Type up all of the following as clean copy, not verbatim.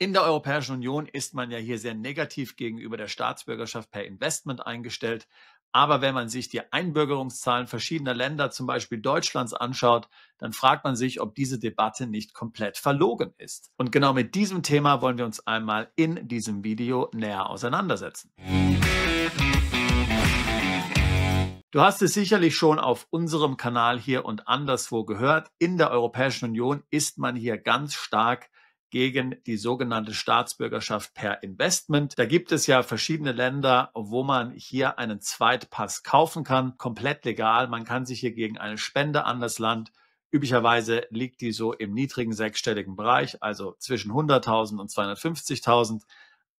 In der Europäischen Union ist man ja hier sehr negativ gegenüber der Staatsbürgerschaft per Investment eingestellt. Aber wenn man sich die Einbürgerungszahlen verschiedener Länder, zum Beispiel Deutschlands, anschaut, dann fragt man sich, ob diese Debatte nicht komplett verlogen ist. Und genau mit diesem Thema wollen wir uns einmal in diesem Video näher auseinandersetzen. Du hast es sicherlich schon auf unserem Kanal hier und anderswo gehört. In der Europäischen Union ist man hier ganz stark gegen die sogenannte Staatsbürgerschaft per Investment. Da gibt es ja verschiedene Länder, wo man hier einen Zweitpass kaufen kann, komplett legal. Man kann sich hier gegen eine Spende an das Land, üblicherweise liegt die so im niedrigen sechsstelligen Bereich, also zwischen 100.000 und 250.000,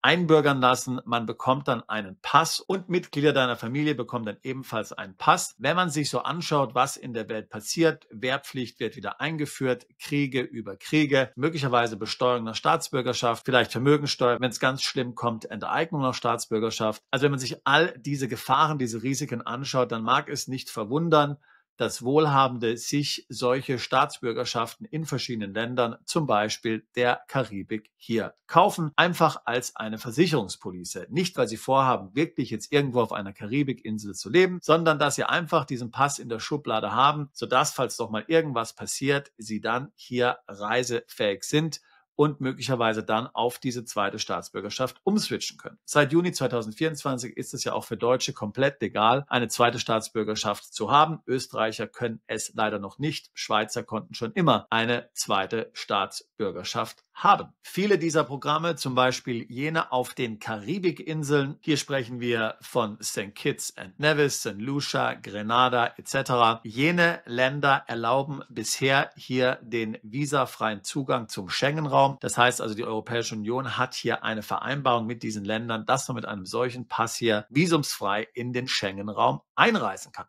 einbürgern lassen. Man bekommt dann einen Pass und Mitglieder deiner Familie bekommen dann ebenfalls einen Pass. Wenn man sich so anschaut, was in der Welt passiert, Wehrpflicht wird wieder eingeführt, Kriege über Kriege, möglicherweise Besteuerung nach Staatsbürgerschaft, vielleicht Vermögensteuer, wenn es ganz schlimm kommt, Enteignung nach Staatsbürgerschaft. Also wenn man sich all diese Gefahren, diese Risiken anschaut, dann mag es nicht verwundern, dass Wohlhabende sich solche Staatsbürgerschaften in verschiedenen Ländern, zum Beispiel der Karibik, hier kaufen, einfach als eine Versicherungspolice. Nicht, weil sie vorhaben, wirklich jetzt irgendwo auf einer Karibikinsel zu leben, sondern dass sie einfach diesen Pass in der Schublade haben, sodass, falls doch mal irgendwas passiert, sie dann hier reisefähig sind und möglicherweise dann auf diese zweite Staatsbürgerschaft umswitchen können. Seit Juni 2024 ist es ja auch für Deutsche komplett legal, eine zweite Staatsbürgerschaft zu haben. Österreicher können es leider noch nicht. Schweizer konnten schon immer eine zweite Staatsbürgerschaft haben. Viele dieser Programme, zum Beispiel jene auf den Karibikinseln, hier sprechen wir von St. Kitts and Nevis, St. Lucia, Grenada etc. Jene Länder erlauben bisher hier den visafreien Zugang zum Schengen-Raum. Das heißt also, die Europäische Union hat hier eine Vereinbarung mit diesen Ländern, dass man mit einem solchen Pass hier visumsfrei in den Schengen-Raum einreisen kann.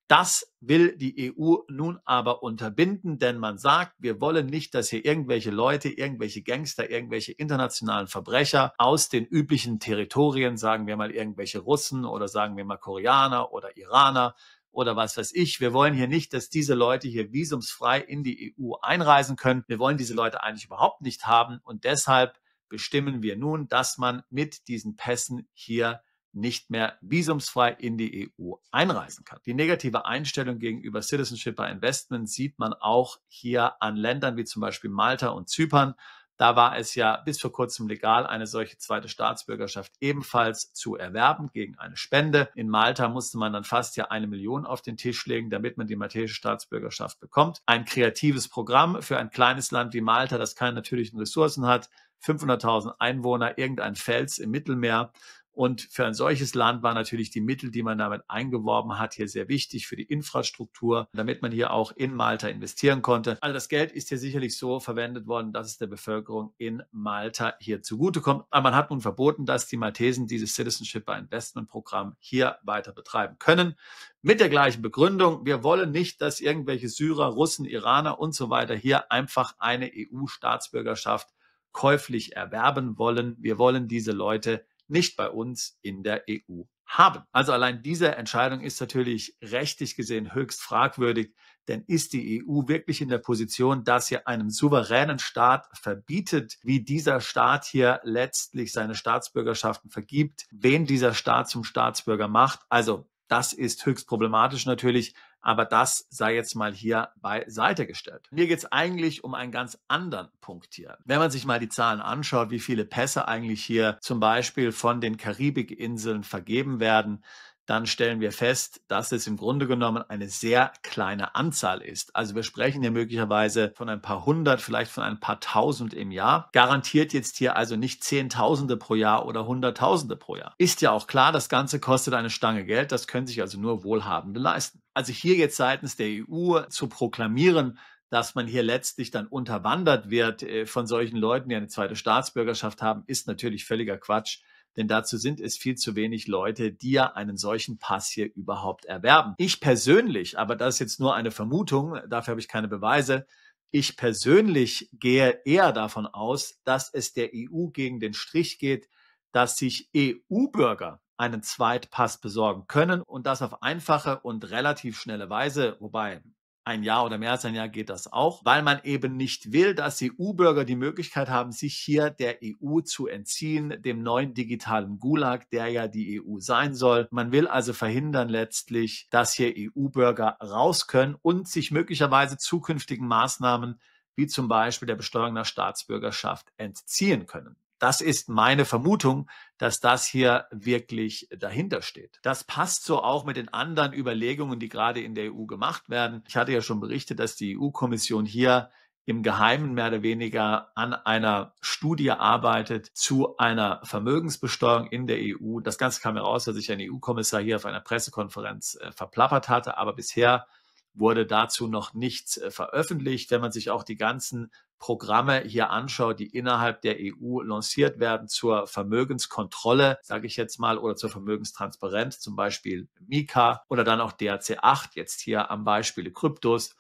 Das will die EU nun aber unterbinden, denn man sagt, wir wollen nicht, dass hier irgendwelche Leute, irgendwelche Gangster, irgendwelche internationalen Verbrecher aus den üblichen Territorien, sagen wir mal irgendwelche Russen oder sagen wir mal Koreaner oder Iraner oder was weiß ich. Wir wollen hier nicht, dass diese Leute hier visumsfrei in die EU einreisen können. Wir wollen diese Leute eigentlich überhaupt nicht haben und deshalb bestimmen wir nun, dass man mit diesen Pässen hier nicht mehr visumsfrei in die EU einreisen kann. Die negative Einstellung gegenüber Citizenship by Investment sieht man auch hier an Ländern wie zum Beispiel Malta und Zypern. Da war es ja bis vor kurzem legal, eine solche zweite Staatsbürgerschaft ebenfalls zu erwerben gegen eine Spende. In Malta musste man dann fast ja 1 Million auf den Tisch legen, damit man die maltesische Staatsbürgerschaft bekommt. Ein kreatives Programm für ein kleines Land wie Malta, das keine natürlichen Ressourcen hat, 500.000 Einwohner, irgendein Fels im Mittelmeer. Und für ein solches Land waren natürlich die Mittel, die man damit eingeworben hat, hier sehr wichtig für die Infrastruktur, damit man hier auch in Malta investieren konnte. Also das Geld ist hier sicherlich so verwendet worden, dass es der Bevölkerung in Malta hier zugutekommt. Aber man hat nun verboten, dass die Maltesen dieses Citizenship by Investment Programm hier weiter betreiben können. Mit der gleichen Begründung, wir wollen nicht, dass irgendwelche Syrer, Russen, Iraner und so weiter hier einfach eine EU-Staatsbürgerschaft käuflich erwerben wollen. Wir wollen diese Leute nicht bei uns in der EU haben. Also allein diese Entscheidung ist natürlich rechtlich gesehen höchst fragwürdig, denn ist die EU wirklich in der Position, dass sie einem souveränen Staat verbietet, wie dieser Staat hier letztlich seine Staatsbürgerschaften vergibt, wen dieser Staat zum Staatsbürger macht? Also das ist höchst problematisch natürlich, aber das sei jetzt mal hier beiseite gestellt. Mir geht es eigentlich um einen ganz anderen Punkt hier. Wenn man sich mal die Zahlen anschaut, wie viele Pässe eigentlich hier zum Beispiel von den Karibikinseln vergeben werden, dann stellen wir fest, dass es im Grunde genommen eine sehr kleine Anzahl ist. Also wir sprechen hier möglicherweise von ein paar hundert, vielleicht von ein paar tausend im Jahr. Garantiert jetzt hier also nicht Zehntausende pro Jahr oder Hunderttausende pro Jahr. Ist ja auch klar, das Ganze kostet eine Stange Geld. Das können sich also nur Wohlhabende leisten. Also hier jetzt seitens der EU zu proklamieren, dass man hier letztlich dann unterwandert wird von solchen Leuten, die eine zweite Staatsbürgerschaft haben, ist natürlich völliger Quatsch. Denn dazu sind es viel zu wenig Leute, die ja einen solchen Pass hier überhaupt erwerben. Ich persönlich, aber das ist jetzt nur eine Vermutung, dafür habe ich keine Beweise, ich persönlich gehe eher davon aus, dass es der EU gegen den Strich geht, dass sich EU-Bürger einen Zweitpass besorgen können und das auf einfache und relativ schnelle Weise, wobei ein Jahr oder mehr als ein Jahr geht das auch, weil man eben nicht will, dass EU-Bürger die Möglichkeit haben, sich hier der EU zu entziehen, dem neuen digitalen Gulag, der ja die EU sein soll. Man will also verhindern letztlich, dass hier EU-Bürger raus können und sich möglicherweise zukünftigen Maßnahmen wie zum Beispiel der Besteuerung nach Staatsbürgerschaft entziehen können. Das ist meine Vermutung, dass das hier wirklich dahinter steht. Das passt so auch mit den anderen Überlegungen, die gerade in der EU gemacht werden. Ich hatte ja schon berichtet, dass die EU-Kommission hier im Geheimen mehr oder weniger an einer Studie arbeitet zu einer Vermögensbesteuerung in der EU. Das Ganze kam heraus, dass sich ein EU-Kommissar hier auf einer Pressekonferenz verplappert hatte, aber bisher wurde dazu noch nichts veröffentlicht. Wenn man sich auch die ganzen Programme hier anschaut, die innerhalb der EU lanciert werden zur Vermögenskontrolle, sage ich jetzt mal, oder zur Vermögenstransparenz, zum Beispiel Mika oder dann auch DRC 8, jetzt hier am Beispiel Kryptos.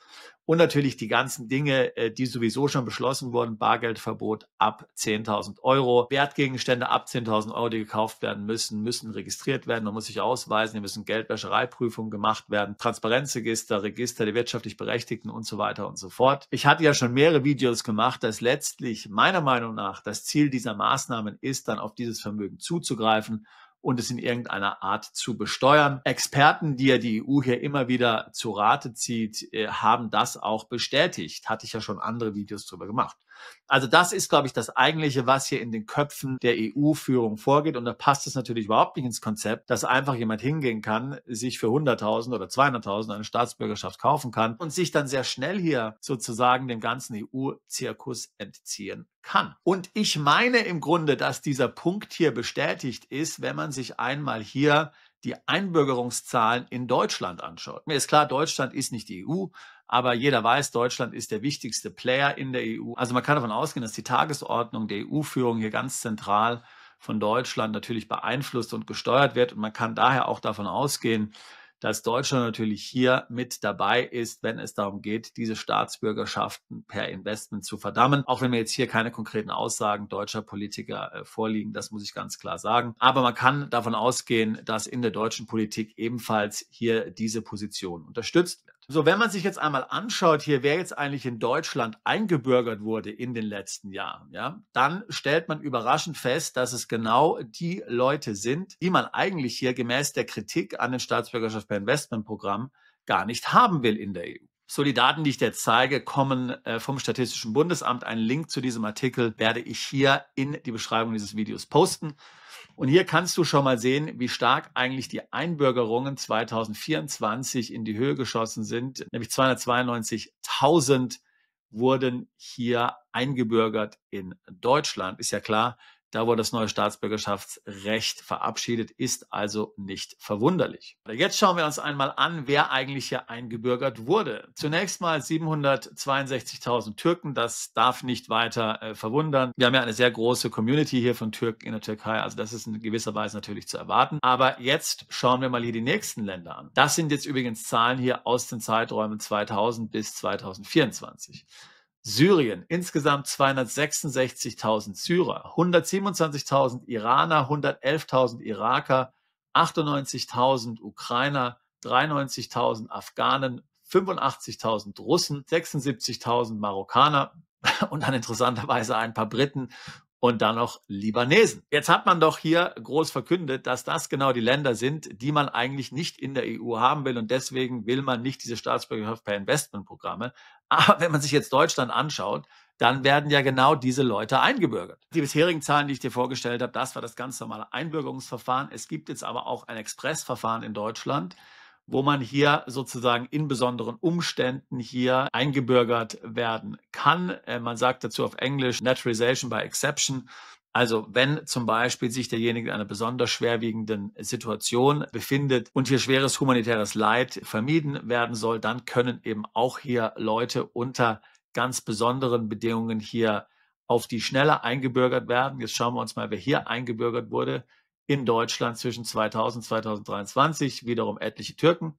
Und natürlich die ganzen Dinge, die sowieso schon beschlossen wurden, Bargeldverbot ab 10.000 Euro, Wertgegenstände ab 10.000 Euro, die gekauft werden müssen registriert werden, man muss sich ausweisen, hier müssen Geldwäschereiprüfungen gemacht werden, Transparenzregister, Register der wirtschaftlich Berechtigten und so weiter und so fort. Ich hatte ja schon mehrere Videos gemacht, dass letztlich meiner Meinung nach das Ziel dieser Maßnahmen ist, dann auf dieses Vermögen zuzugreifen und es in irgendeiner Art zu besteuern. Experten, die ja die EU hier immer wieder zu Rate zieht, haben das auch bestätigt. Hatte ich ja schon andere Videos darüber gemacht. Also das ist, glaube ich, das Eigentliche, was hier in den Köpfen der EU-Führung vorgeht. Und da passt es natürlich überhaupt nicht ins Konzept, dass einfach jemand hingehen kann, sich für 100.000 oder 200.000 eine Staatsbürgerschaft kaufen kann und sich dann sehr schnell hier sozusagen dem ganzen EU-Zirkus entziehen kann. Und ich meine im Grunde, dass dieser Punkt hier bestätigt ist, wenn man sich einmal hier die Einbürgerungszahlen in Deutschland anschaut. Mir ist klar, Deutschland ist nicht die EU, aber jeder weiß, Deutschland ist der wichtigste Player in der EU. Also man kann davon ausgehen, dass die Tagesordnung der EU-Führung hier ganz zentral von Deutschland natürlich beeinflusst und gesteuert wird. Und man kann daher auch davon ausgehen, dass Deutschland natürlich hier mit dabei ist, wenn es darum geht, diese Staatsbürgerschaften per Investment zu verdammen. Auch wenn mir jetzt hier keine konkreten Aussagen deutscher Politiker vorliegen, das muss ich ganz klar sagen. Aber man kann davon ausgehen, dass in der deutschen Politik ebenfalls hier diese Position unterstützt wird. So, wenn man sich jetzt einmal anschaut hier, wer jetzt eigentlich in Deutschland eingebürgert wurde in den letzten Jahren, ja, dann stellt man überraschend fest, dass es genau die Leute sind, die man eigentlich hier gemäß der Kritik an den Staatsbürgerschaft per Investmentprogramm gar nicht haben will in der EU. So, die Daten, die ich dir zeige, kommen vom Statistischen Bundesamt. Einen Link zu diesem Artikel werde ich hier in die Beschreibung dieses Videos posten. Und hier kannst du schon mal sehen, wie stark eigentlich die Einbürgerungen 2024 in die Höhe geschossen sind. Nämlich 292.000 wurden hier eingebürgert in Deutschland. Ist ja klar, da wurde das neue Staatsbürgerschaftsrecht verabschiedet, ist also nicht verwunderlich. Jetzt schauen wir uns einmal an, wer eigentlich hier eingebürgert wurde. Zunächst mal 762.000 Türken, das darf nicht weiter verwundern. Wir haben ja eine sehr große Community hier von Türken in der Türkei, also das ist in gewisser Weise natürlich zu erwarten. Aber jetzt schauen wir mal hier die nächsten Länder an. Das sind jetzt übrigens Zahlen hier aus den Zeiträumen 2000 bis 2024. Syrien, insgesamt 266.000 Syrer, 127.000 Iraner, 111.000 Iraker, 98.000 Ukrainer, 93.000 Afghanen, 85.000 Russen, 76.000 Marokkaner und dann interessanterweise ein paar Briten und dann noch Libanesen. Jetzt hat man doch hier groß verkündet, dass das genau die Länder sind, die man eigentlich nicht in der EU haben will und deswegen will man nicht diese Staatsbürgerschaft per Investmentprogramme. Aber wenn man sich jetzt Deutschland anschaut, dann werden ja genau diese Leute eingebürgert. Die bisherigen Zahlen, die ich dir vorgestellt habe, das war das ganz normale Einbürgerungsverfahren. Es gibt jetzt aber auch ein Expressverfahren in Deutschland, wo man hier sozusagen in besonderen Umständen hier eingebürgert werden kann. Man sagt dazu auf Englisch Naturalization by Exception. Also wenn zum Beispiel sich derjenige in einer besonders schwerwiegenden Situation befindet und hier schweres humanitäres Leid vermieden werden soll, dann können eben auch hier Leute unter ganz besonderen Bedingungen hier auf die Schnelle eingebürgert werden. Jetzt schauen wir uns mal, wer hier eingebürgert wurde in Deutschland zwischen 2000 und 2023, wiederum etliche Türken.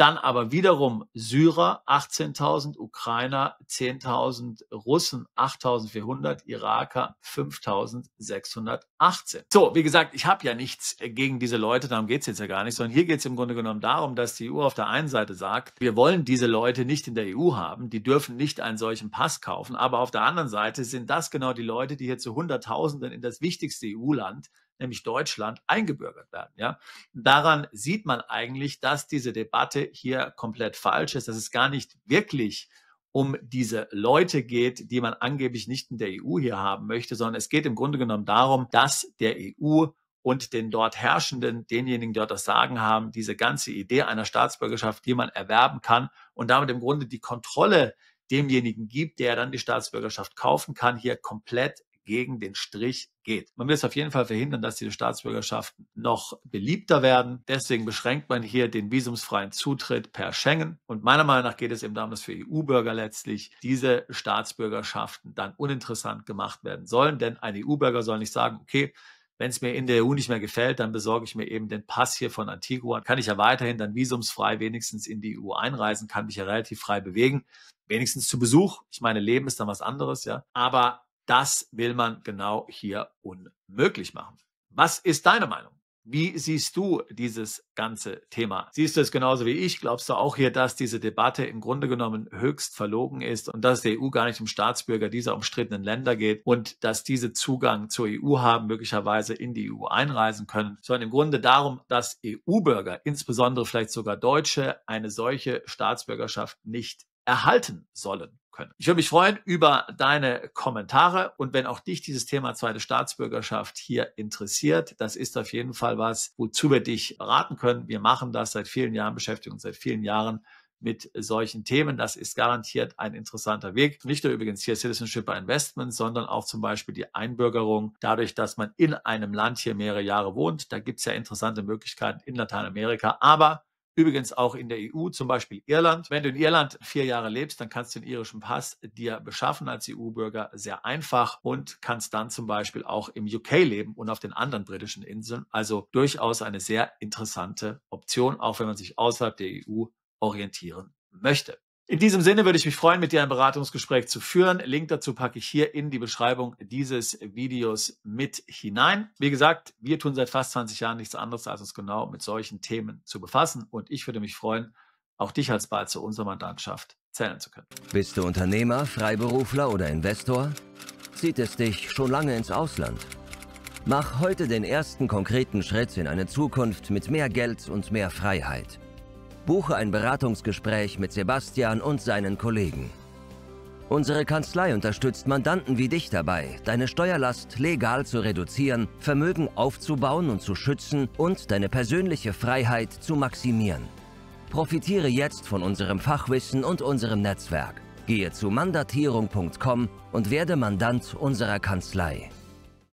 Dann aber wiederum Syrer 18.000, Ukrainer 10.000, Russen 8.400, Iraker 5.618. So, wie gesagt, ich habe ja nichts gegen diese Leute, darum geht es jetzt ja gar nicht, sondern hier geht es im Grunde genommen darum, dass die EU auf der einen Seite sagt, wir wollen diese Leute nicht in der EU haben, die dürfen nicht einen solchen Pass kaufen, aber auf der anderen Seite sind das genau die Leute, die hier zu Hunderttausenden in das wichtigste EU-Land, nämlich Deutschland, eingebürgert werden. Ja? Daran sieht man eigentlich, dass diese Debatte hier komplett falsch ist, dass es gar nicht wirklich um diese Leute geht, die man angeblich nicht in der EU hier haben möchte, sondern es geht im Grunde genommen darum, dass der EU und den dort Herrschenden, denjenigen, die dort das Sagen haben, diese ganze Idee einer Staatsbürgerschaft, die man erwerben kann und damit im Grunde die Kontrolle demjenigen gibt, der dann die Staatsbürgerschaft kaufen kann, hier komplett gegen den Strich geht. Man will es auf jeden Fall verhindern, dass diese Staatsbürgerschaften noch beliebter werden. Deswegen beschränkt man hier den visumsfreien Zutritt per Schengen. Und meiner Meinung nach geht es eben darum, dass für EU-Bürger letztlich diese Staatsbürgerschaften dann uninteressant gemacht werden sollen. Denn ein EU-Bürger soll nicht sagen, okay, wenn es mir in der EU nicht mehr gefällt, dann besorge ich mir eben den Pass hier von Antigua. Kann ich ja weiterhin dann visumsfrei wenigstens in die EU einreisen, kann mich ja relativ frei bewegen. Wenigstens zu Besuch. Ich meine, Leben ist dann was anderes, ja. Aber das will man genau hier unmöglich machen. Was ist deine Meinung? Wie siehst du dieses ganze Thema? Siehst du es genauso wie ich? Glaubst du auch hier, dass diese Debatte im Grunde genommen höchst verlogen ist und dass es der EU gar nicht um Staatsbürger dieser umstrittenen Länder geht und dass diese Zugang zur EU haben, möglicherweise in die EU einreisen können, sondern im Grunde darum, dass EU-Bürger, insbesondere vielleicht sogar Deutsche, eine solche Staatsbürgerschaft nicht erhalten sollen können. Ich würde mich freuen über deine Kommentare und wenn auch dich dieses Thema zweite Staatsbürgerschaft hier interessiert, das ist auf jeden Fall was, wozu wir dich beraten können. Wir machen das seit vielen Jahren, beschäftigen uns seit vielen Jahren mit solchen Themen. Das ist garantiert ein interessanter Weg. Nicht nur übrigens hier Citizenship by Investment, sondern auch zum Beispiel die Einbürgerung. Dadurch, dass man in einem Land hier mehrere Jahre wohnt, da gibt es ja interessante Möglichkeiten in Lateinamerika, aber übrigens auch in der EU, zum Beispiel Irland. Wenn du in Irland 4 Jahre lebst, dann kannst du den irischen Pass dir beschaffen als EU-Bürger sehr einfach und kannst dann zum Beispiel auch im UK leben und auf den anderen britischen Inseln. Also durchaus eine sehr interessante Option, auch wenn man sich außerhalb der EU orientieren möchte. In diesem Sinne würde ich mich freuen, mit dir ein Beratungsgespräch zu führen. Link dazu packe ich hier in die Beschreibung dieses Videos mit hinein. Wie gesagt, wir tun seit fast 20 Jahren nichts anderes, als uns genau mit solchen Themen zu befassen. Und ich würde mich freuen, auch dich als bald zu unserer Mandantschaft zählen zu können. Bist du Unternehmer, Freiberufler oder Investor? Zieht es dich schon lange ins Ausland? Mach heute den ersten konkreten Schritt in eine Zukunft mit mehr Geld und mehr Freiheit. Buche ein Beratungsgespräch mit Sebastian und seinen Kollegen. Unsere Kanzlei unterstützt Mandanten wie dich dabei, deine Steuerlast legal zu reduzieren, Vermögen aufzubauen und zu schützen und deine persönliche Freiheit zu maximieren. Profitiere jetzt von unserem Fachwissen und unserem Netzwerk. Gehe zu mandatierung.com und werde Mandant unserer Kanzlei.